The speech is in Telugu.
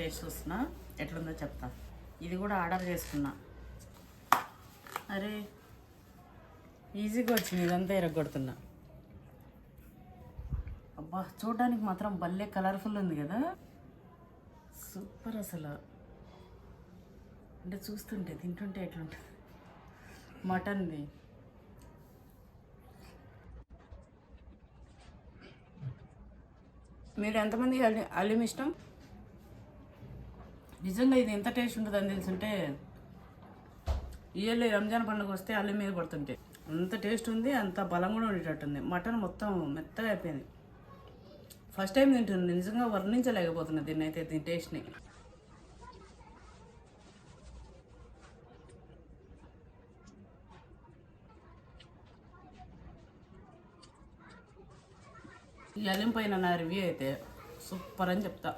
టేస్ట్ చూస్తున్నా ఎట్లుందో చెప్తా. ఇది కూడా ఆర్డర్ చేసుకున్నా. అరే ఈజీగా వచ్చింది, ఇదంతా ఎరగొడుతున్నా. అబ్బా చూడడానికి మాత్రం భలే కలర్ఫుల్ ఉంది కదా, సూపర్ అసలు. అంటే చూస్తుంటే తింటుంటే ఎట్లుంటుంది. మటన్ది మీరు ఎంతమందికి అల్లం ఇష్టం? నిజంగా ఇది ఎంత టేస్ట్ ఉంటుందని తెలుసుంటే ఇయర్లీ రంజాన్ పండుగ వస్తే అల్లం మీద పడుతుంటే అంత టేస్ట్ ఉంది, అంత బలం కూడా ఉండేటట్టుంది. మటన్ మొత్తం మెత్తగా అయిపోయింది. ఫస్ట్ టైం తింటుంది, నిజంగా వర్ణించలేకపోతున్నా దీన్ని అయితే, దీని టేస్ట్ని. ఈ అల్లం పైన నా రివ్యూ అయితే సూపర్ అని చెప్తా.